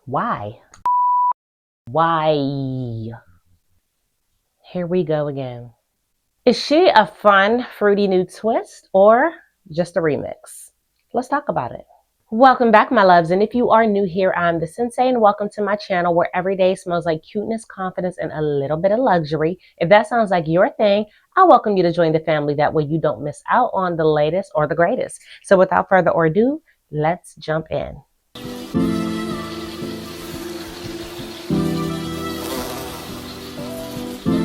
Why? Why? Here we go again. Is she a fun, fruity new twist or just a remix? Let's talk about it. Welcome back, my loves. And if you are new here, I'm the Sensei, and welcome to my channel where every day smells like cuteness, confidence, and a little bit of luxury. If that sounds like your thing, I welcome you to join the family. That way you don't miss out on the latest or the greatest. So without further ado, let's jump in.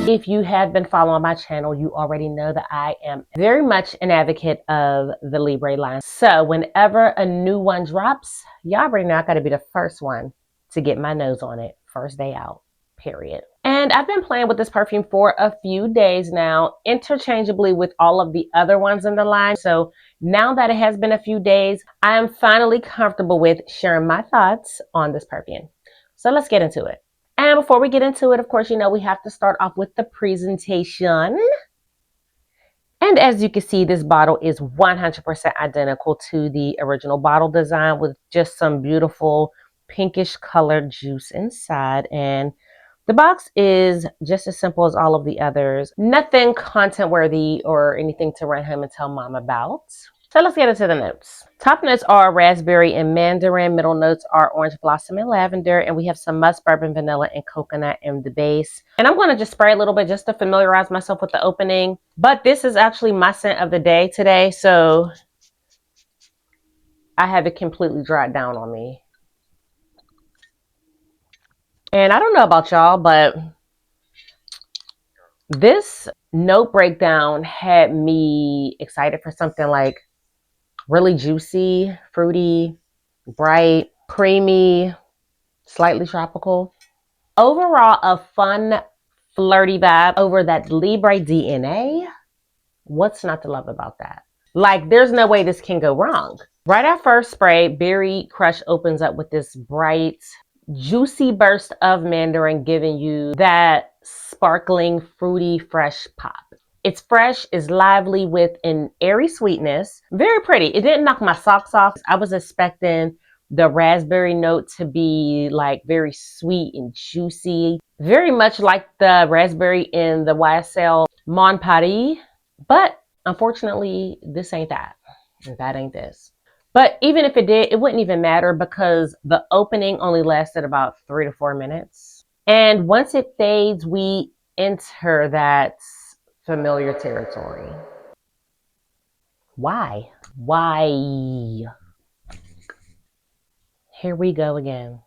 If you have been following my channel, you already know that I am very much an advocate of the Libre line. So whenever a new one drops, y'all already know I gotta be the first one to get my nose on it. First day out, period. And I've been playing with this perfume for a few days now, interchangeably with all of the other ones in the line. So now that it has been a few days, I am finally comfortable with sharing my thoughts on this perfume. So let's get into it. And before we get into it, of course, you know, we have to start off with the presentation. And as you can see, this bottle is 100% identical to the original bottle design with just some beautiful pinkish colored juice inside. And the box is just as simple as all of the others. Nothing content worthy or anything to run home and tell mom about. So let's get into the notes. Top notes are raspberry and mandarin. Middle notes are orange blossom and lavender. And we have some musk, bourbon, vanilla, and coconut in the base. And I'm going to just spray a little bit just to familiarize myself with the opening. But this is actually my scent of the day today. So I have it completely dried down on me. And I don't know about y'all, but this note breakdown had me excited for something like really juicy, fruity, bright, creamy, slightly tropical. Overall, a fun, flirty vibe over that Libre DNA. What's not to love about that? Like, there's no way this can go wrong. Right at first spray, Berry Crush opens up with this bright, juicy burst of mandarin, giving you that sparkling, fruity, fresh pop. It's fresh, it's lively with an airy sweetness. Very pretty. It didn't knock my socks off. I was expecting the raspberry note to be like very sweet and juicy. Very much like the raspberry in the YSL Mon Paris. But unfortunately, this ain't that. That ain't this. But even if it did, it wouldn't even matter because the opening only lasted about 3 to 4 minutes. And once it fades, we enter that familiar territory. Why? Why? Here we go again.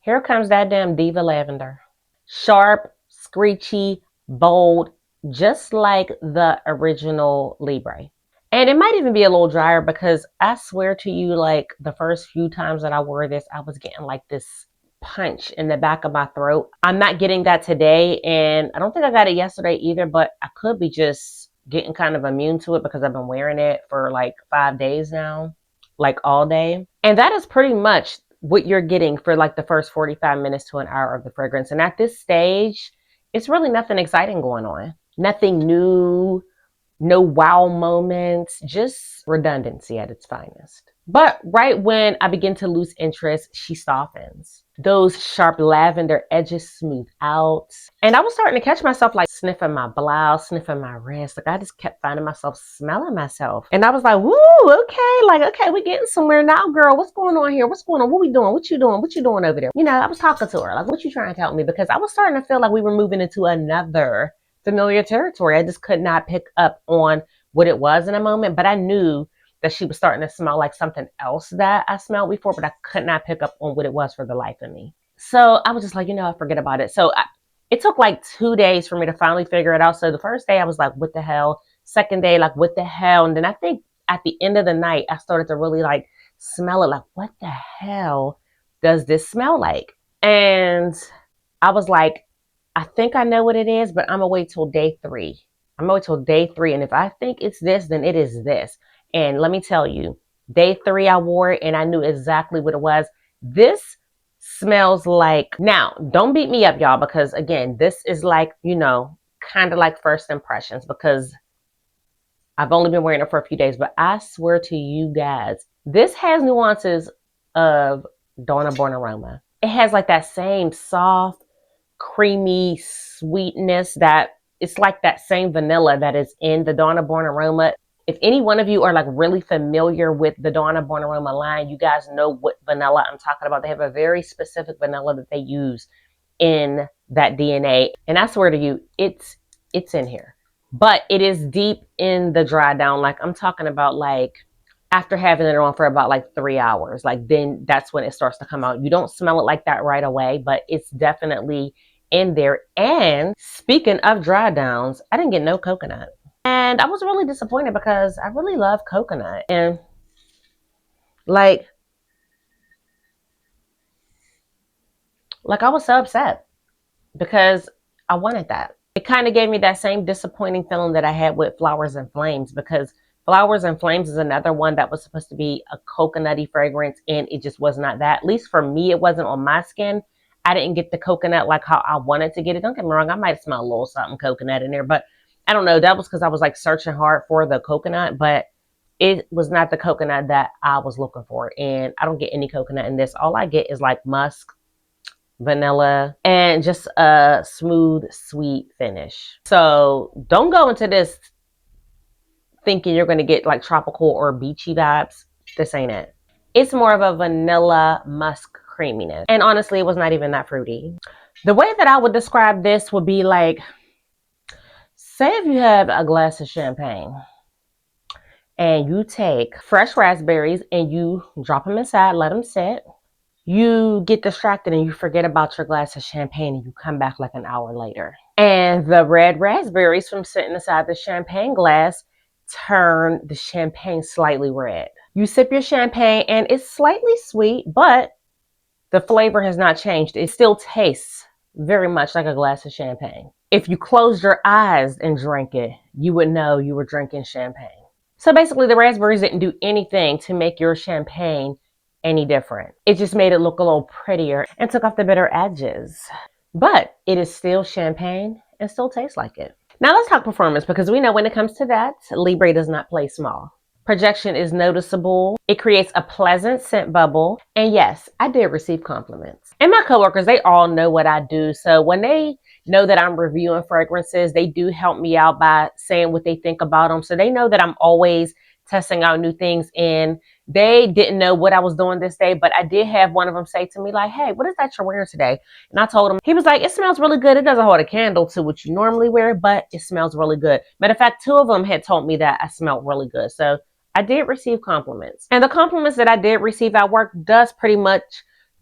Here comes that damn diva lavender. Sharp, screechy, bold, just like the original Libre. And it might even be a little drier because I swear to you, like the first few times that I wore this, I was getting like this punch in the back of my throat. I'm not getting that today, and I don't think I got it yesterday either, but I could be just getting kind of immune to it because I've been wearing it for like 5 days now, like all day. And that is pretty much what you're getting for like the first 45 minutes to an hour of the fragrance. And at this stage, it's really nothing exciting going on. Nothing new, no wow moments, just redundancy at its finest. But right when I begin to lose interest, she softens. Those sharp lavender edges smooth out. And I was starting to catch myself like sniffing my blouse, sniffing my wrist. Like I just kept finding myself smelling myself. And I was like, woo, okay, we're getting somewhere now, girl. What's going on here? What's going on? What we doing? What you doing? What you doing over there? You know, I was talking to her. Like, what you trying to tell me? Because I was starting to feel like we were moving into another familiar territory. I just could not pick up on what it was in a moment, but I knew that she was starting to smell like something else that I smelled before, but I could not pick up on what it was for the life of me. So I was just like, you know, forget about it. So it took like 2 days for me to finally figure it out. So the first day I was like, what the hell? Second day, like, what the hell? And then I think at the end of the night, I started to really like smell it. Like, what the hell does this smell like? And I was like, I think I know what it is, but I'm gonna wait till day 3. I'm gonna wait till day 3. And if I think it's this, then it is this. And let me tell you, day 3 I wore it and I knew exactly what it was. This smells like, now don't beat me up, y'all, because again, this is like, you know, kind of like first impressions because I've only been wearing it for a few days, but I swear to you guys, this has nuances of Donna Born Aroma. it has like that same soft, creamy sweetness that it's like that same vanilla that is in the Dawn of Born Aroma. If any one of you are like really familiar with the Dawn of Born Aroma line, you guys know what vanilla I'm talking about. They have a very specific vanilla that they use in that DNA. And I swear to you, it's in here. But it is deep in the dry down. Like I'm talking about like after having it on for about like 3 hours, like then that's when it starts to come out. You don't smell it like that right away, but it's definitely in there. And speaking of dry downs, I didn't get no coconut. And I was really disappointed because I really love coconut. And like I was so upset because I wanted that. It kind of gave me that same disappointing feeling that I had with Flowers and Flames, because Flowers and Flames is another one that was supposed to be a coconutty fragrance and it just was not that. At least for me, it wasn't on my skin. I didn't get the coconut like how I wanted to get it. Don't get me wrong, I might smell a little something coconut in there, but I don't know. That was because I was like searching hard for the coconut, but it was not the coconut that I was looking for. And I don't get any coconut in this. All I get is like musk, vanilla, and just a smooth, sweet finish. So don't go into this thinking you're going to get like tropical or beachy vibes. This ain't it. It's more of a vanilla musk creaminess. And honestly, it was not even that fruity. The way that I would describe this would be like, say if you have a glass of champagne and you take fresh raspberries and you drop them inside, let them sit. You get distracted and you forget about your glass of champagne and you come back like an hour later. And the red raspberries from sitting inside the champagne glass turn the champagne slightly red. You sip your champagne and it's slightly sweet, but the flavor has not changed. It still tastes very much like a glass of champagne. If you closed your eyes and drank it, you would know you were drinking champagne. So basically the raspberries didn't do anything to make your champagne any different. It just made it look a little prettier and took off the bitter edges. But it is still champagne and still tastes like it. Now let's talk performance, because we know when it comes to that, Libre does not play small. Projection is noticeable. It creates a pleasant scent bubble. And yes, I did receive compliments. And my coworkers, they all know what I do. So when they know that I'm reviewing fragrances, they do help me out by saying what they think about them. So they know that I'm always testing out new things. And they didn't know what I was doing this day, but I did have one of them say to me like, hey, what is that you're wearing today? And I told him, he was like, it smells really good. It doesn't hold a candle to what you normally wear, but it smells really good. Matter of fact, two of them had told me that I smelled really good. So I did receive compliments. And the compliments that I did receive at work does pretty much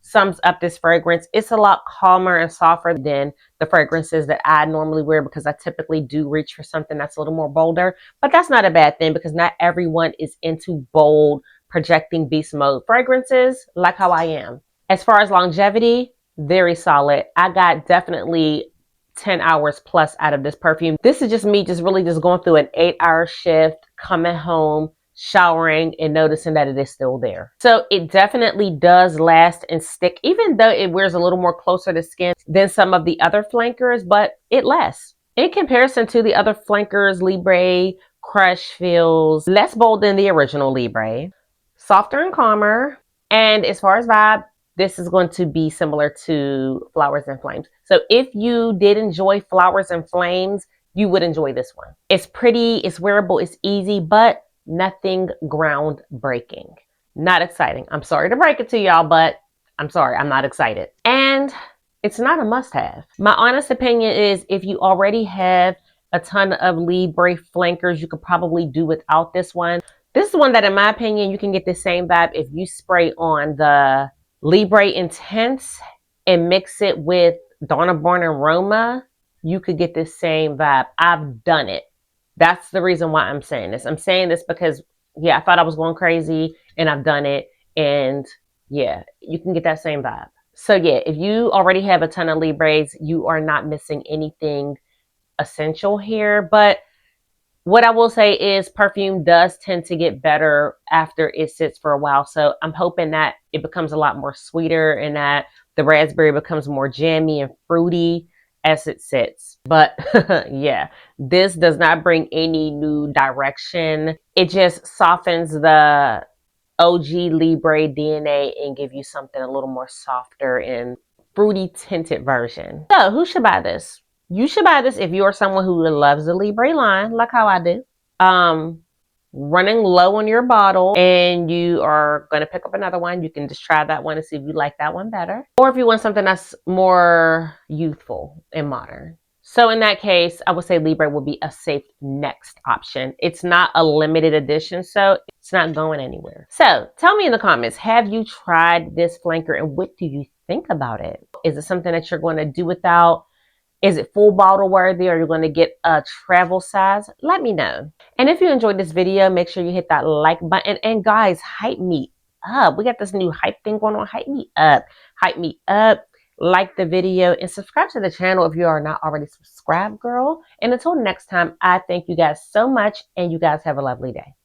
sums up this fragrance. It's a lot calmer and softer than the fragrances that I normally wear, because I typically do reach for something that's a little more bolder. But that's not a bad thing, because not everyone is into bold, projecting beast mode fragrances like how I am. As far as longevity, very solid. I got definitely 10 hours plus out of this perfume. This is just me just really just going through an 8-hour shift, coming home, showering, and noticing that it is still there. So it definitely does last and stick, even though it wears a little more closer to skin than some of the other flankers, but it lasts. In comparison to the other flankers, Libre Crush feels less bold than the original Libre, softer and calmer. And as far as vibe, this is going to be similar to Flowers and Flames. So if you did enjoy Flowers and Flames, you would enjoy this one. It's pretty, it's wearable, it's easy, but nothing groundbreaking. Not exciting. I'm sorry to break it to y'all, but I'm sorry, I'm not excited. And it's not a must-have. My honest opinion is if you already have a ton of Libre flankers, you could probably do without this one. This is one that, in my opinion, you can get the same vibe if you spray on the Libre Intense and mix it with Dawn of Born Aroma. You could get the same vibe. I've done it. That's the reason why I'm saying this. I'm saying this because, yeah, I thought I was going crazy and I've done it. And yeah, you can get that same vibe. So yeah, if you already have a ton of Libres, you are not missing anything essential here. But what I will say is perfume does tend to get better after it sits for a while. So I'm hoping that it becomes a lot more sweeter and that the raspberry becomes more jammy and fruity as it sits. But yeah, this does not bring any new direction. It just softens the OG Libre DNA and give you something a little more softer and fruity tinted version. So who should buy this? You should buy this if you are someone who loves the Libre line, like how I do. Running low on your bottle and you are going to pick up another one, you can just try that one and see if you like that one better. Or if you want something that's more youthful and modern. So in that case, I would say Libre would be a safe next option. It's not a limited edition, so it's not going anywhere. So tell me in the comments, have you tried this flanker and what do you think about it? Is it something that you're going to do without? Is it full bottle worthy, or you're going to get a travel size? Let me know. And if you enjoyed this video, make sure you hit that like button. And guys, hype me up. We got this new hype thing going on. Hype me up. Hype me up. Like the video and subscribe to the channel if you are not already subscribed, girl. And until next time, I thank you guys so much and you guys have a lovely day.